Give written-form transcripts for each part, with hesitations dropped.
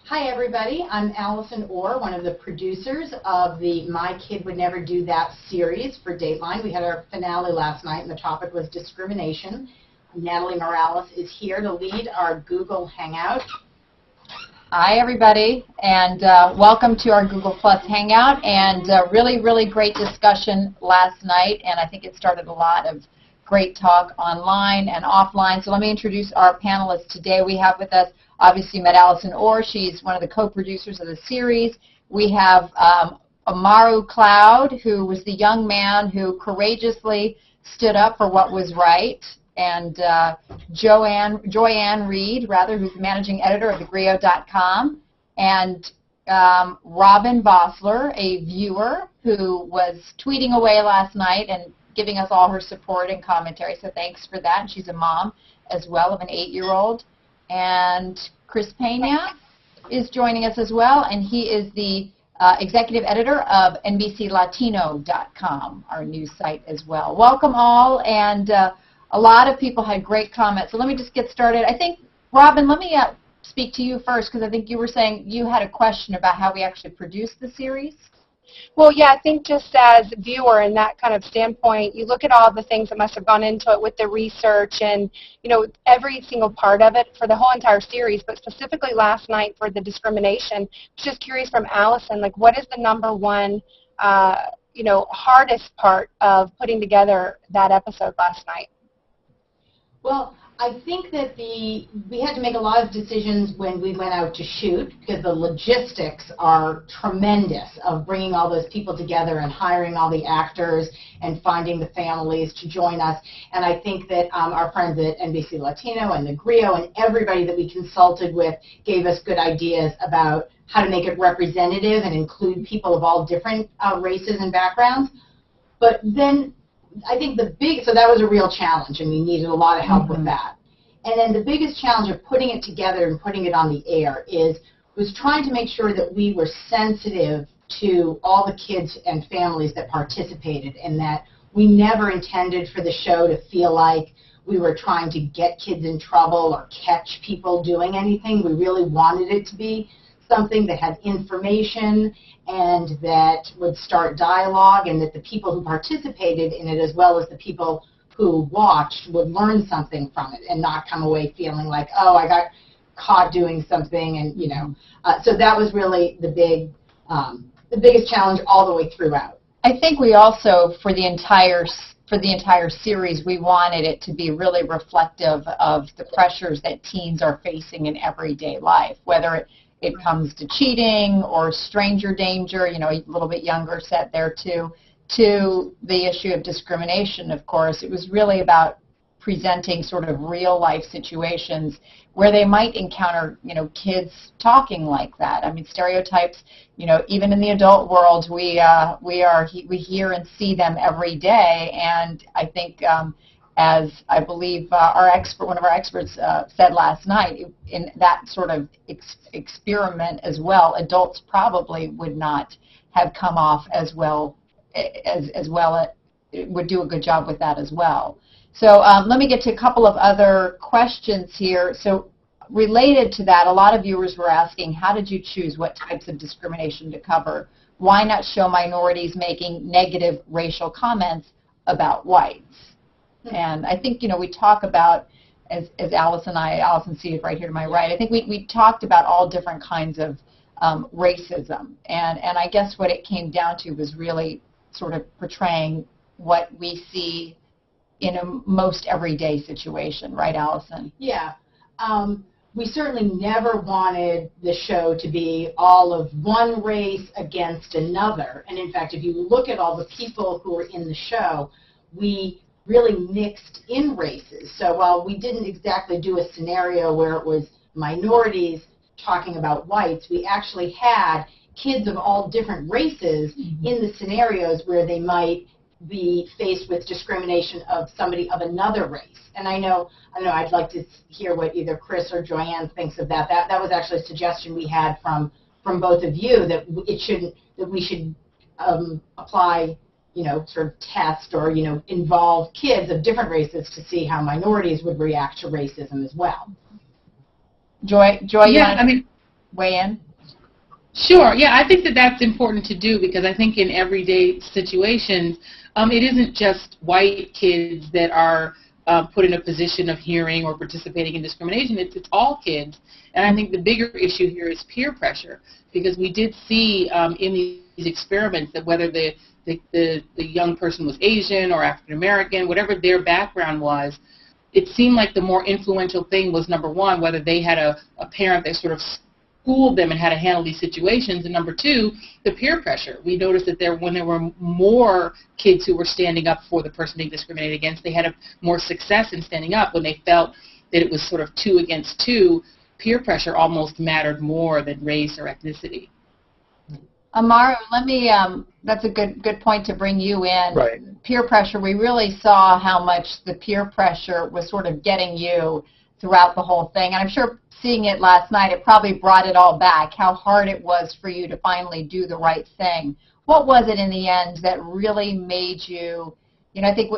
Hi everybody, I'm Allison Orr, one of the producers of the My Kid Would Never Do That series for Dateline. We had our finale last night and the topic was discrimination. Natalie Morales is here to lead our Google Hangout. Hi everybody, and welcome to our Google Plus Hangout, and really great discussion last night, and I think it started a lot of great talk online and offline. So let me introduce our panelists today. We have with us, obviously, met Allison Orr. She's one of the co-producers of the series. We have Amaru Cloud, who was the young man who courageously stood up for what was right, and Joyanne Reed, who's the managing editor of thegrio.com, and Robin Vossler, a viewer who was tweeting away last night and giving us all her support and commentary, so thanks for that. And she's a mom as well of an 8-year-old. And Chris Pena is joining us as well, and he is the executive editor of NBCLatino.com, our news site as well. Welcome all, and a lot of people had great comments. So let me just get started. I think, Robin, let me speak to you first, because I think you were saying you had a question about how we actually produced the series. Well, yeah, I think just as a viewer in that kind of standpoint, you look at all the things that must have gone into it with the research and, you know, every single part of it for the whole entire series, but specifically last night for the discrimination. Just curious from Allison, like, what is the number one, hardest part of putting together that episode last night? Well, I think that we had to make a lot of decisions when we went out to shoot, because the logistics are tremendous of bringing all those people together and hiring all the actors and finding the families to join us. And I think that our friends at NBC Latino and the Grio and everybody that we consulted with gave us good ideas about how to make it representative and include people of all different races and backgrounds. But then I think so that was a real challenge, and we needed a lot of help with that. And then the biggest challenge of putting it together and putting it on the air was trying to make sure that we were sensitive to all the kids and families that participated, and that we never intended for the show to feel like we were trying to get kids in trouble or catch people doing anything. We really wanted it to be something that had information and that would start dialogue, and that the people who participated in it, as well as the people who watched, would learn something from it and not come away feeling like, oh, I got caught doing something, and so that was really the biggest challenge all the way throughout. I think we also, for the entire series, we wanted it to be really reflective of the pressures that teens are facing in everyday life, whether it comes to cheating or stranger danger, a little bit younger set there too, to the issue of discrimination, of course. It was really about presenting sort of real life situations where they might encounter, kids talking like that. I mean, stereotypes, even in the adult world, we hear and see them every day, and I think as I believe one of our experts said last night, in that sort of experiment as well, adults probably would not have come off as well. It would do a good job with that as well. So let me get to a couple of other questions here. So related to that, a lot of viewers were asking, how did you choose what types of discrimination to cover? Why not show minorities making negative racial comments about whites? And I think, we talk about, as Allison seated right here to my right, I think we talked about all different kinds of racism. And I guess what it came down to was really sort of portraying what we see in a most everyday situation. Right, Allison? Yeah. We certainly never wanted the show to be all of one race against another. And in fact, if you look at all the people who were in the show, we really mixed in races. So while we didn't exactly do a scenario where it was minorities talking about whites, we actually had kids of all different races in the scenarios where they might be faced with discrimination of somebody of another race. And I know I'd like to hear what either Chris or Joyanne thinks of that. That was actually a suggestion we had from both of you, that we should apply, sort of test or, involve kids of different races to see how minorities would react to racism as well. Joy, yeah, I mean, weigh in? Sure. Yeah, I think that that's important to do because I think in everyday situations, it isn't just white kids that are put in a position of hearing or participating in discrimination. It's all kids. And I think the bigger issue here is peer pressure because we did see in these experiments that whether the young person was Asian or African American, whatever their background was, it seemed like the more influential thing was, number one, whether they had a parent that sort of schooled them and how to handle these situations, and number two, the peer pressure. We noticed that when there were more kids who were standing up for the person being discriminated against, they had more success in standing up. When they felt that it was sort of 2 against 2, peer pressure almost mattered more than race or ethnicity. Amaru, that's a good point to bring you in. Right. Peer pressure, we really saw how much the peer pressure was sort of getting you throughout the whole thing. And I'm sure seeing it last night, it probably brought it all back, how hard it was for you to finally do the right thing. What was it in the end that really made you, I think,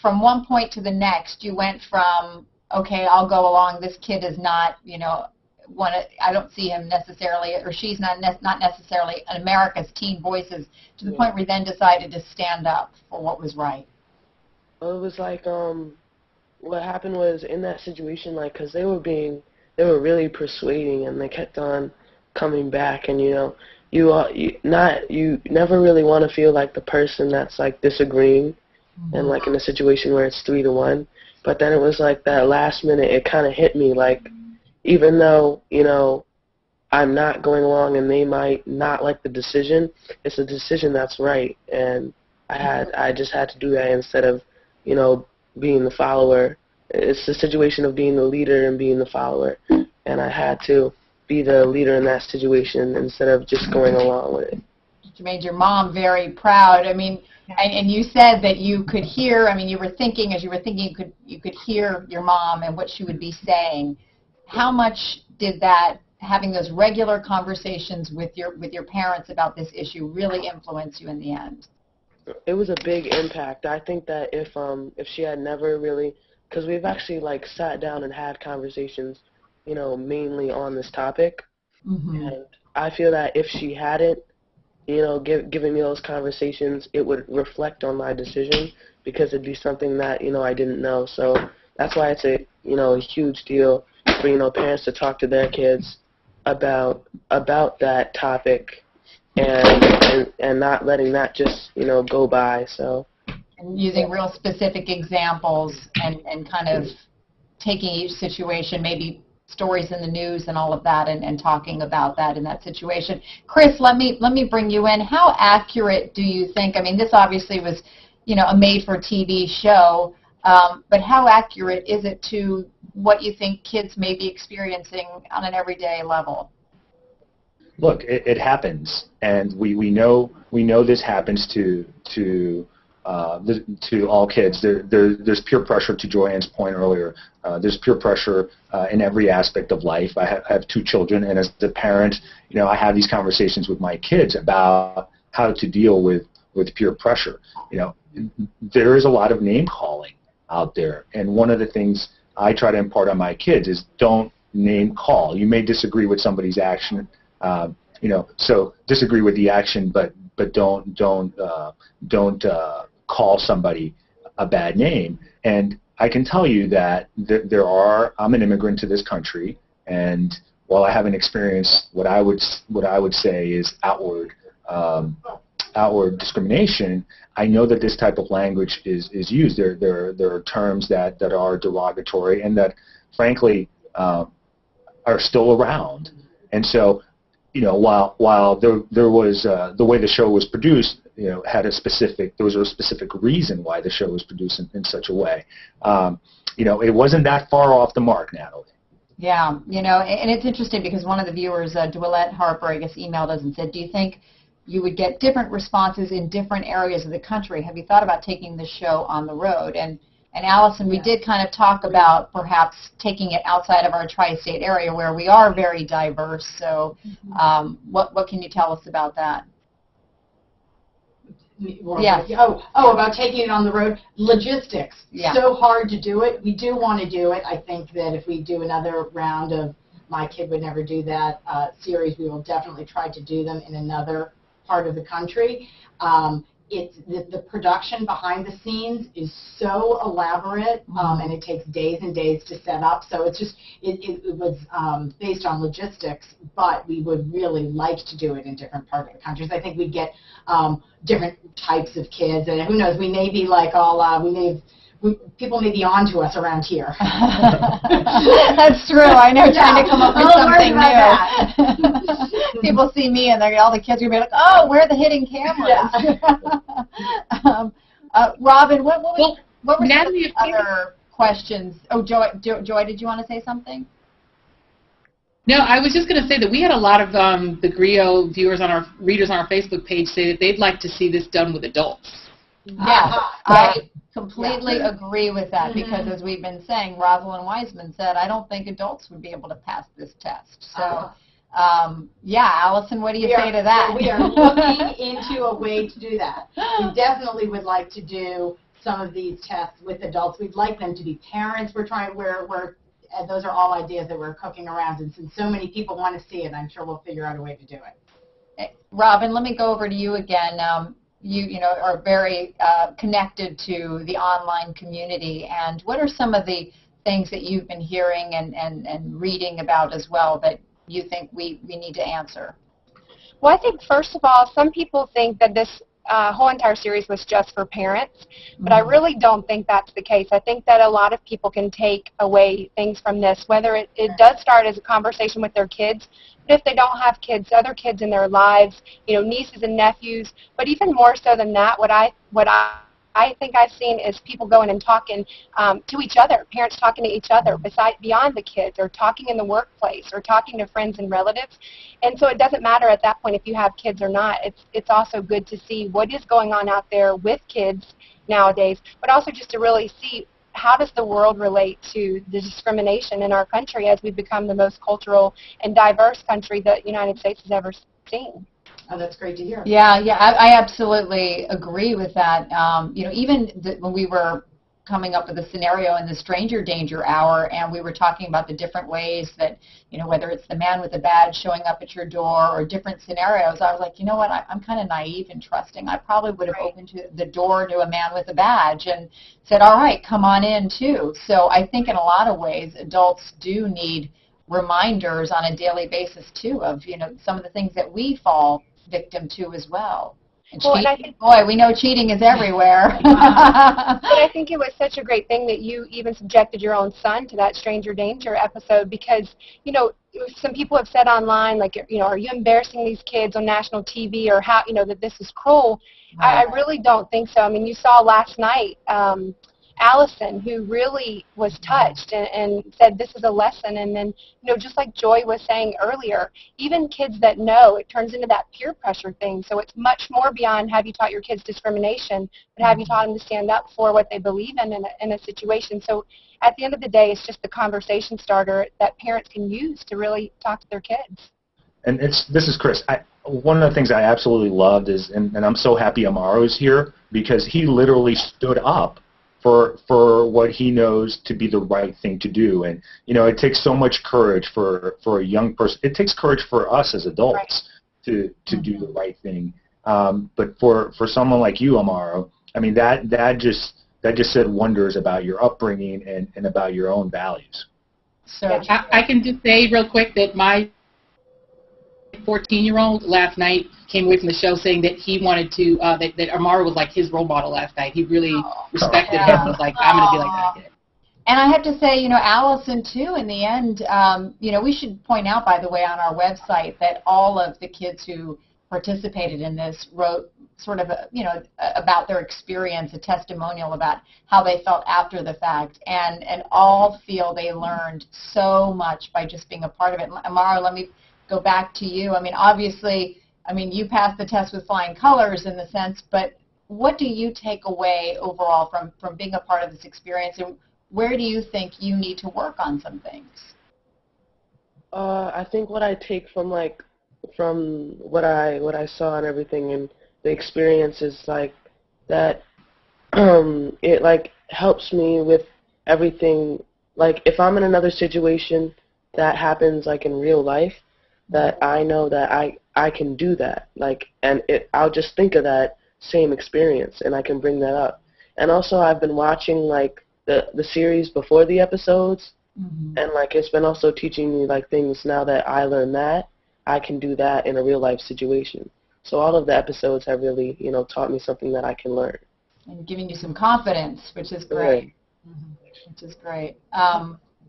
from one point to the next, you went from, okay, I'll go along, this kid is not, I don't see him necessarily, or she's not necessarily America's teen voices, to the point where you then decided to stand up for what was right? Well, it was like, what happened was in that situation, like, because they were really persuading, and they kept on coming back, and you never really want to feel like the person that's like disagreeing, and like in a situation where it's 3-1, but then it was like that last minute, it kind of hit me like, even though I'm not going along and they might not like the decision, it's a decision that's right, and I just had to do that instead of being the follower. It's the situation of being the leader and being the follower, and I had to be the leader in that situation instead of just going along with it. You made your mom very proud. I mean, and you said that you could hear. I mean, you were thinking as you were thinking, you could hear your mom and what she would be saying. How much did that, having those regular conversations with your parents about this issue, really influence you in the end? It was a big impact. I think that if she had never really, because we've actually like sat down and had conversations, mainly on this topic, and I feel that if she hadn't, given me those conversations, it would reflect on my decision because it'd be something that I didn't know. So that's why it's a huge deal for parents to talk to their kids about that topic and not letting that just go by. So. And using real specific examples and kind of taking each situation, maybe stories in the news and all of that, and talking about that in that situation. Chris, let me bring you in. How accurate do you think? I mean, this obviously was, a made-for-TV show, but how accurate is it to what you think kids may be experiencing on an everyday level? Look, it happens, and we know this happens to all kids. There's peer pressure, to Joanne's point earlier. There's peer pressure in every aspect of life. I have 2 children, and as a parent, I have these conversations with my kids about how to deal with peer pressure. There is a lot of name calling out there, and one of the things I try to impart on my kids is don't name call. You may disagree with somebody's action, so disagree with the action, but don't call somebody a bad name. And I can tell you that I'm an immigrant to this country, and while I haven't experienced what I would say is outward discrimination, I know that this type of language is used. There are terms that are derogatory and that, frankly, are still around. And so, while there was the way the show was produced, there was a specific reason why the show was produced in such a way. It wasn't that far off the mark, Natalie. Yeah, and it's interesting because one of the viewers, Duellette Harper, I guess, emailed us and said, do you think you would get different responses in different areas of the country? Have you thought about taking the show on the road? And Allison, we did kind of talk about perhaps taking it outside of our tri-state area where we are very diverse. So what can you tell us about that? Yes. About taking it on the road. Logistics. Yeah. So hard to do it. We do want to do it. I think that if we do another round of My Kid Would Never Do That series. We will definitely try to do them in another part of the country. It's the production behind the scenes is so elaborate, and it takes days and days to set up. So it's just it was based on logistics, but we would really like to do it in different parts of the country. So I think we'd get different types of kids, and who knows, we may be like people may be on to us around here. That's true. I know, trying to come up with something new. People see me and all the kids are going to be like, oh, where are the hidden cameras? Yeah. Robin, what were the other questions? Oh, Joy, did you want to say something? No, I was just going to say that we had a lot of the GRIO readers on our Facebook page say that they'd like to see this done with adults. Yeah, I completely agree with that, because as we've been saying, Rosalind Wiseman said, I don't think adults would be able to pass this test. So, yeah, Allison, what do you say to that? We are looking into a way to do that. We definitely would like to do some of these tests with adults. We'd like them to be parents. Those are all ideas that we're cooking around, and since so many people want to see it, I'm sure we'll figure out a way to do it. Robin, let me go over to you again. You know, are very connected to the online community, and what are some of the things that you've been hearing and reading about as well that you think we need to answer? Well, I think first of all, some people think that this whole entire series was just for parents, but I really don't think that's the case. I think that a lot of people can take away things from this, whether it does start as a conversation with their kids, but if they don't have kids, other kids in their lives, you know, nieces and nephews, but even more so than that, what I think I've seen is people going and talking to each other, parents talking to each other beyond the kids, or talking in the workplace, or talking to friends and relatives. And so it doesn't matter at that point if you have kids or not. It's also good to see what is going on out there with kids nowadays, but also just to really see how does the world relate to the discrimination in our country as we become the most cultural and diverse country that the United States has ever seen. Oh, that's great to hear. Yeah, I absolutely agree with that. You know, even when we were coming up with a scenario in the Stranger Danger Hour, and we were talking about the different ways that, you know, whether it's the man with the badge showing up at your door or different scenarios, I was like, you know what, I'm kind of naive and trusting. I probably would have opened the door to a man with a badge and said, all right, come on in too. So I think in a lot of ways, adults do need reminders on a daily basis too of, you know, some of the things that we fall victim to as well. And cheating, boy, we know cheating is everywhere. But I think it was such a great thing that you even subjected your own son to that Stranger Danger episode, because, you know, some people have said online, like, you know, are you embarrassing these kids on national TV, or how, you know, that this is cruel. I really don't think so. I mean, you saw last night Allison, who really was touched and said this is a lesson. And then, you know, just like Joy was saying earlier, even kids that know, it turns into that peer pressure thing. So it's much more beyond have you taught your kids discrimination, but have you taught them to stand up for what they believe in a situation. So at the end of the day, it's just the conversation starter that parents can use to really talk to their kids. And this is Chris. One of the things I absolutely loved is, and I'm so happy Amaro is here, because he literally stood up for what he knows to be the right thing to do. And, you know, it takes so much courage for a young person. It takes courage for us as adults to do the right thing. But for someone like you, Amaro, I mean, that just said wonders about your upbringing and about your own values. So I can just say real quick that my 14-year-old last night came away from the show saying that he wanted to, that Amaro was like his role model last night. He really respected him. Was like, I'm going to be like that kid. And I have to say, you know, Allison, too, in the end, you know, we should point out, by the way, on our website that all of the kids who participated in this wrote sort of, you know, about their experience, a testimonial about how they felt after the fact, and all feel they learned so much by just being a part of it. Amaro, let me go back to you. I mean, obviously, I mean, you passed the test with flying colors in the sense, but what do you take away overall from being a part of this experience, and where do you think you need to work on some things? I think what I take from what I saw and everything and the experience is like that it like helps me with everything. Like if I'm in another situation that happens like in real life, that I know that I can do that. Like, and I'll just think of that same experience and I can bring that up. And also I've been watching like the series before the episodes, and like it's been also teaching me like things now that I learned that I can do that in a real life situation. So all of the episodes have really, taught me something that I can learn. And giving you some confidence, which is great. Right. Which is great.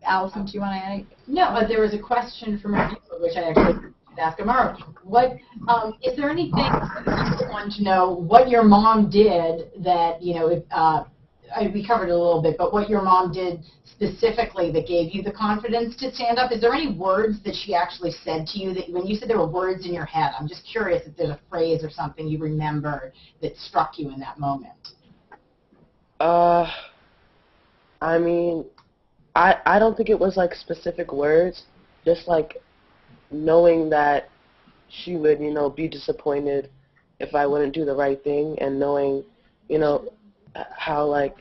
Allison, do you want to add anything? No, but there was a question from a viewer, which I actually asked Amara. What is there anything that you want to know what your mom did that we covered it a little bit, but what your mom did specifically that gave you the confidence to stand up? Is there any words that she actually said to you that when you said there were words in your head? I'm just curious if there's a phrase or something you remembered that struck you in that moment. I mean, I don't think it was like specific words, just like knowing that she would, be disappointed if I wouldn't do the right thing, and knowing, how like,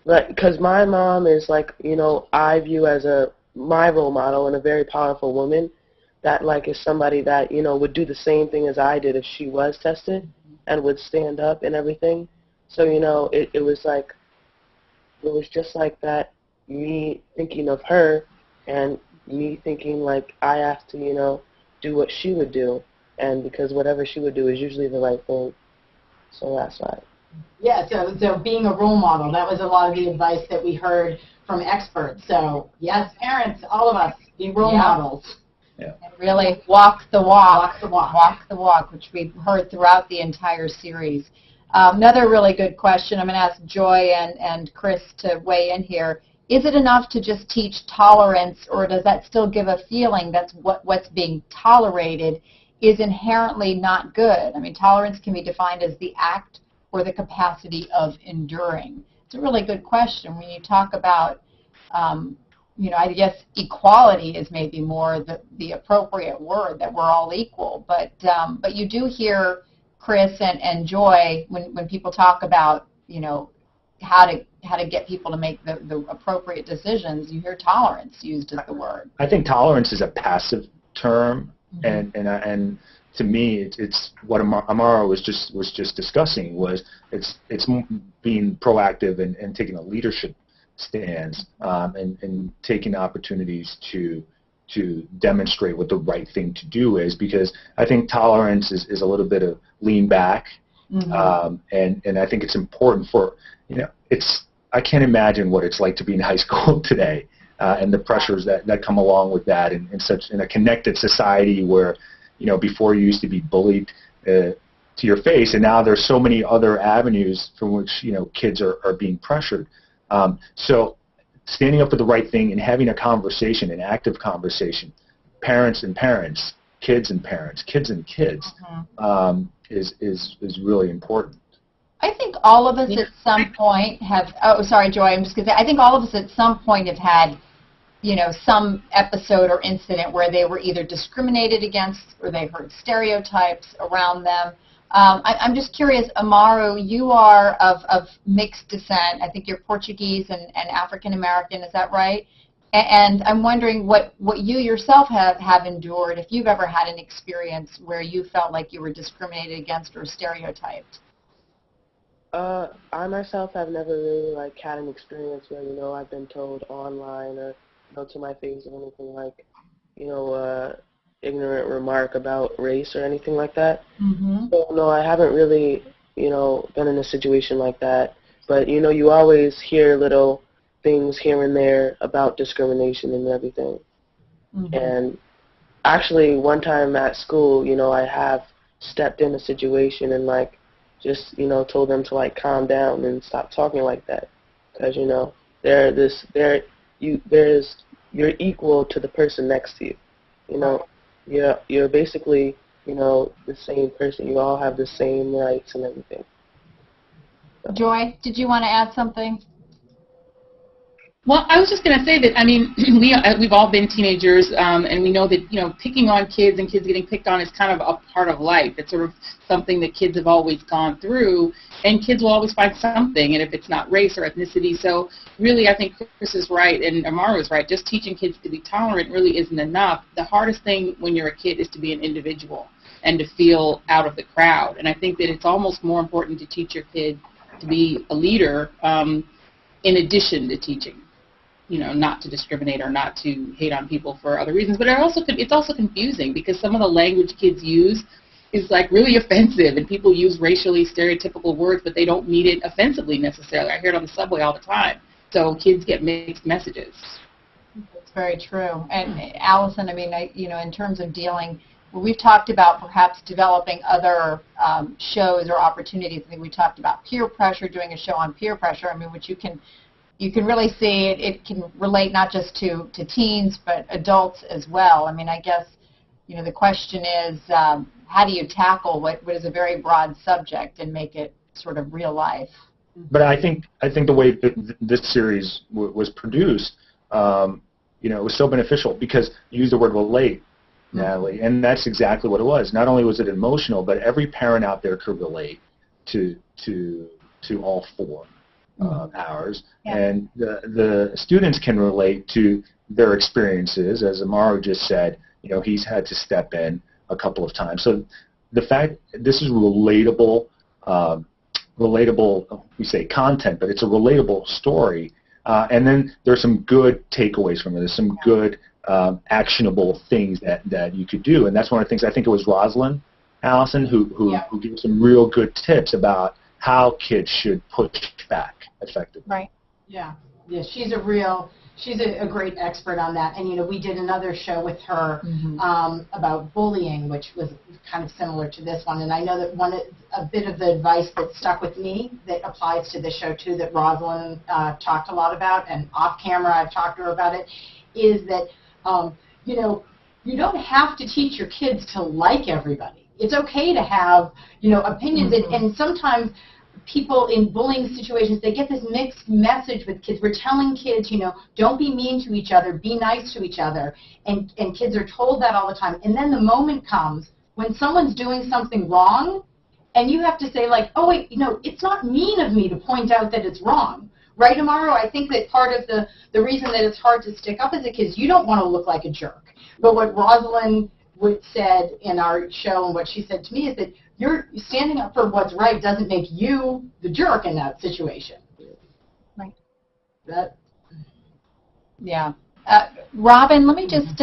because my mom is like, I view as my role model and a very powerful woman that like is somebody that, would do the same thing as I did if she was tested and would stand up and everything. So, it was like, it was just like that, me thinking of her and me thinking like I have to, do what she would do, and because whatever she would do is usually the right thing. So that's why. Yeah, so being a role model, that was a lot of the advice that we heard from experts. So yes, parents, all of us, be role models. Yeah. And really walk the walk. Walk the walk. Walk the walk, which we've heard throughout the entire series. Another really good question. I'm going to ask Joy and Chris to weigh in here. Is it enough to just teach tolerance, or does that still give a feeling that's what's being tolerated is inherently not good? I mean, tolerance can be defined as the act or the capacity of enduring. It's a really good question. When you talk about, I guess equality is maybe more the appropriate word, that we're all equal. But you do hear, Chris and Joy, when people talk about, how to get people to make the appropriate decisions, you hear tolerance used as the word. I think tolerance is a passive term, and to me, it's what Amara was just discussing. It's being proactive and taking a leadership stance, and taking opportunities to demonstrate what the right thing to do is, because I think tolerance is a little bit of lean back, and I think it's important for, I can't imagine what it's like to be in high school today, and the pressures that come along with that, in a connected society where, before you used to be bullied to your face, and now there's so many other avenues from which, kids are being pressured. So standing up for the right thing and having a conversation, an active conversation, parents and parents, kids and parents, kids and kids, is really important. I think all of us at some point have, sorry, Joy, I'm just going to say, I think all of us at some point have had, some episode or incident where they were either discriminated against or they heard stereotypes around them. I'm just curious, Amaru, you are of mixed descent. I think you're Portuguese and African American, is that right? And I'm wondering what you yourself have endured, if you've ever had an experience where you felt like you were discriminated against or stereotyped. I myself have never really had an experience where, I've been told online or, to my face or anything like, ignorant remark about race or anything like that. So, no, I haven't really, been in a situation like that. But, you always hear little things here and there about discrimination and everything. And actually, one time at school, I have stepped in a situation and, just, told them to, calm down and stop talking like that. Because, you're equal to the person next to you. You're basically, the same person. You all have the same rights and everything. Joy, did you want to add something? Well, I was just going to say that, I mean, we've all been teenagers, and we know that, picking on kids and kids getting picked on is kind of a part of life. It's sort of something that kids have always gone through, and kids will always find something, and if it's not race or ethnicity. So really, I think Chris is right, and Amara is right. Just teaching kids to be tolerant really isn't enough. The hardest thing when you're a kid is to be an individual and to feel out of the crowd. And I think that it's almost more important to teach your kid to be a leader in addition to teaching. Not to discriminate or not to hate on people for other reasons. But it's also confusing because some of the language kids use is like really offensive, and people use racially stereotypical words, but they don't mean it offensively necessarily. I hear it on the subway all the time. So kids get mixed messages. That's very true. And Allison, I mean, in terms of dealing, we've talked about perhaps developing other shows or opportunities. I think we talked about peer pressure, doing a show on peer pressure. I mean, which you can really see it can relate not just to teens, but adults as well. I mean, I guess, the question is, how do you tackle what is a very broad subject and make it sort of real life? But I think the way that this series was produced, it was so beneficial because you used the word relate, Natalie, and that's exactly what it was. Not only was it emotional, but every parent out there could relate to all four. Hours, yeah. And the students can relate to their experiences. As Amaro just said, he's had to step in a couple of times. So the fact this is relatable, we say content, but it's a relatable story. And then there's some good takeaways from it. There's some good actionable things that you could do. And that's one of the things, I think it was Rosalind Allison who gave some real good tips about how kids should push back effectively. Right. Yeah. She's a great expert on that. And we did another show with her about bullying, which was kind of similar to this one. And I know that a bit of the advice that stuck with me that applies to this show too, that Rosalind talked a lot about, and off camera I've talked to her about it, is that you don't have to teach your kids to like everybody. It's okay to have opinions, and sometimes people in bullying situations, they get this mixed message with kids. We're telling kids, don't be mean to each other, be nice to each other, and kids are told that all the time. And then the moment comes when someone's doing something wrong, and you have to say, like, oh, wait, it's not mean of me to point out that it's wrong. Right, Amaro? I think that part of the reason that it's hard to stick up as a kid is you don't want to look like a jerk. But what Rosalind said in our show, and what she said to me, is that you're standing up for what's right doesn't make you the jerk in that situation. Right. Yeah. Robin, let me just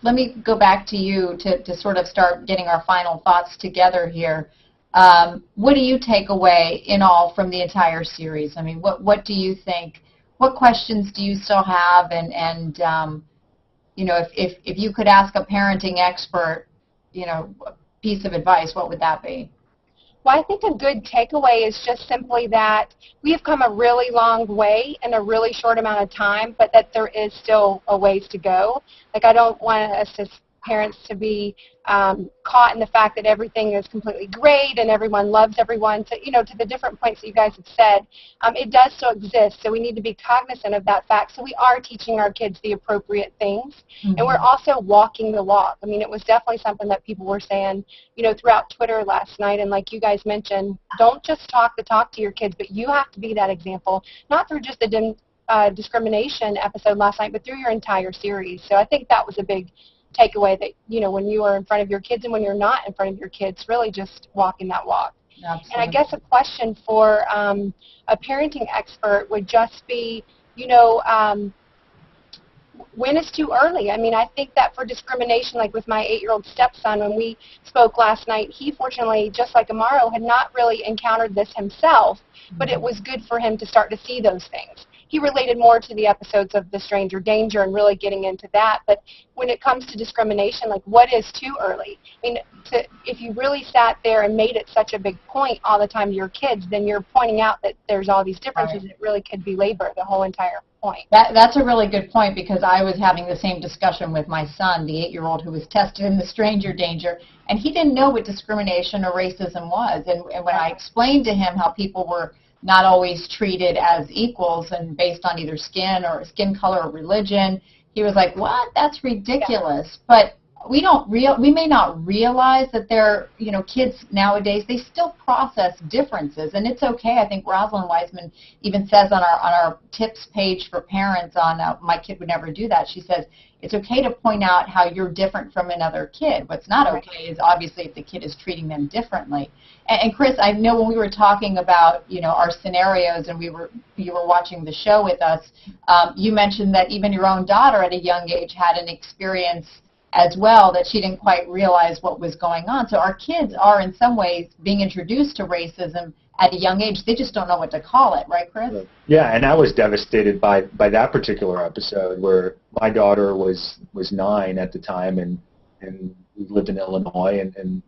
let me go back to you to sort of start getting our final thoughts together here. What do you take away in all from the entire series? I mean, what do you think? What questions do you still have? And if you could ask a parenting expert, piece of advice, what would that be? Well, I think a good takeaway is just simply that we have come a really long way in a really short amount of time, but that there is still a ways to go. Like, I don't want us as parents to be caught in the fact that everything is completely great and everyone loves everyone. So, to the different points that you guys have said, it does still exist. So we need to be cognizant of that fact. So we are teaching our kids the appropriate things. And we're also walking the walk. I mean, it was definitely something that people were saying, throughout Twitter last night. And like you guys mentioned, don't just talk the talk to your kids, but you have to be that example, not through just the discrimination episode last night, but through your entire series. So I think that was a big takeaway, that when you are in front of your kids and when you're not in front of your kids, really just walking that walk. Absolutely. And I guess a question for a parenting expert would just be, when is too early? I mean, I think that for discrimination, like with my 8-year-old stepson, when we spoke last night, he fortunately, just like Amaro, had not really encountered this himself, but it was good for him to start to see those things. He related more to the episodes of The Stranger Danger and really getting into that. But when it comes to discrimination, like, what is too early? I mean, if you really sat there and made it such a big point all the time to your kids, then you're pointing out that there's all these differences. Right. It really could belabor the whole entire point. That's a really good point, because I was having the same discussion with my son, the 8-year-old, who was tested in The Stranger Danger, and he didn't know what discrimination or racism was. And when I explained to him how people were not always treated as equals and based on either skin color or religion. He was like, what? That's ridiculous. But we may not realize that they're, kids nowadays, they still process differences, and it's okay. I think Rosalind Wiseman even says on our tips page for parents on My Kid Would Never Do That, she says, it's okay to point out how you're different from another kid. What's not okay is obviously if the kid is treating them differently. And Chris, I know when we were talking about, our scenarios and you were watching the show with us, you mentioned that even your own daughter at a young age had an experience as well that she didn't quite realize what was going on. So our kids are in some ways being introduced to racism at a young age. They just don't know what to call it, right, Chris? Yeah, and I was devastated by that particular episode where my daughter was 9 at the time, and we lived in Illinois, and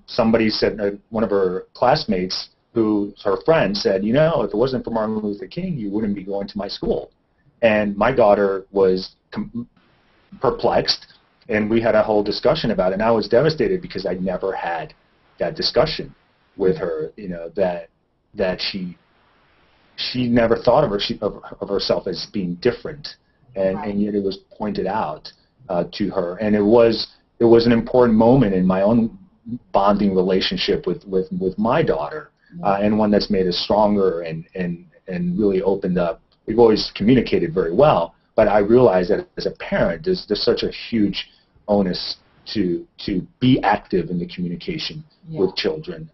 somebody said, one of her classmates, who's her friend, said, if it wasn't for Martin Luther King, you wouldn't be going to my school. And my daughter was perplexed, and we had a whole discussion about it, and I was devastated because I never had that discussion with her, that she never thought of herself as being different, and yet it was pointed out to her, and it was an important moment in my own bonding relationship with my daughter, and one that's made us stronger and really opened up. We've always communicated very well, but I realized that as a parent, there's such a huge onus to be active in the communication with children,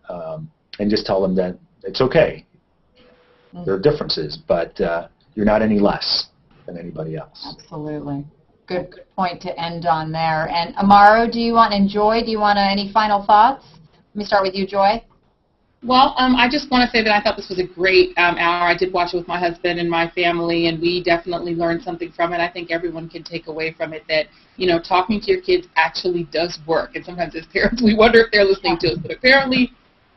and just tell them that it's okay. There are differences, but you're not any less than anybody else. Absolutely. Good point to end on there. And Amaro, do you want any final thoughts? Let me start with you, Joy. Well, I just want to say that I thought this was a great hour. I did watch it with my husband and my family, and we definitely learned something from it. I think everyone can take away from it that, talking to your kids actually does work. And sometimes as parents, we wonder if they're listening to us, but apparently,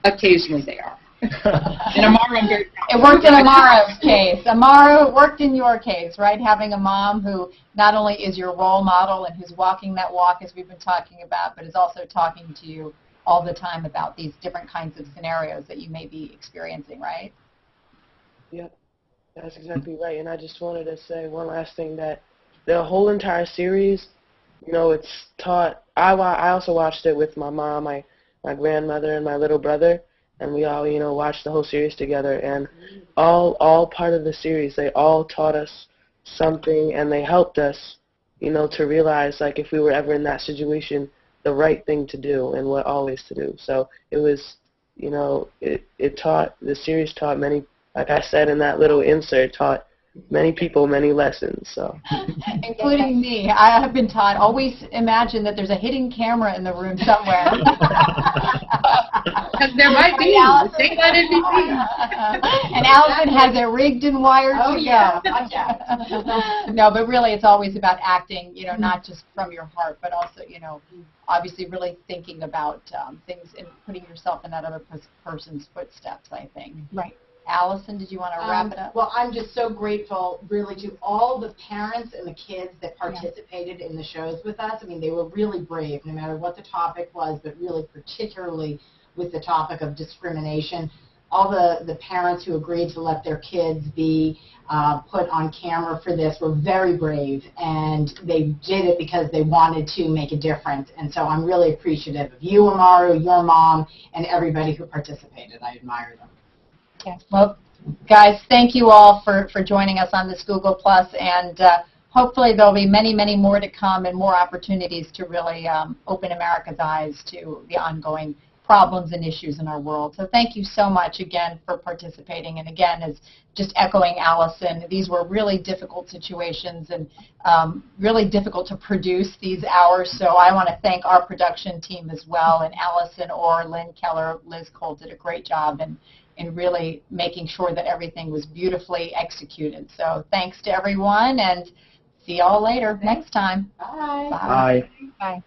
occasionally they are. And Amaro, I'm very proud. It worked in Amaro's case. Amaro, it worked in your case, right? Having a mom who not only is your role model and who's walking that walk, as we've been talking about, but is also talking to you all the time about these different kinds of scenarios that you may be experiencing, right? Yep, that's exactly right. And I just wanted to say one last thing, that the whole entire series, it's taught. I also watched it with my mom, my grandmother, and my little brother, and we all, watched the whole series together. And all part of the series, they all taught us something, and they helped us, to realize, like, if we were ever in that situation, the right thing to do and what always to do. So it was, the series taught many, like I said in that little insert, taught many people many lessons. So, including me. I have been taught, always imagine that there's a hidden camera in the room somewhere. Because there might be. Take that NBC. And Allison has it rigged and wired to yeah. go. No, but really it's always about acting, not just from your heart, but also, obviously really thinking about things and putting yourself in that other person's footsteps, I think. Right. Allison, did you want to wrap it up? Well, I'm just so grateful, really, to all the parents and the kids that participated in the shows with us. I mean, they were really brave, no matter what the topic was, but really particularly with the topic of discrimination. All the parents who agreed to let their kids be put on camera for this were very brave, and they did it because they wanted to make a difference. And so I'm really appreciative of you, Amaru, your mom, and everybody who participated. I admire them. Yeah. Well, guys, thank you all for joining us on this Google Plus, and hopefully there'll be many, many more to come and more opportunities to really open America's eyes to the ongoing problems and issues in our world. So thank you so much again for participating. And again, as just echoing Allison, these were really difficult situations and really difficult to produce these hours. So I want to thank our production team as well, and Allison Orr, Lynn Keller, Liz Cole did a great job in really making sure that everything was beautifully executed. So thanks to everyone, and see y'all later next time. Bye. Bye. Bye. Bye.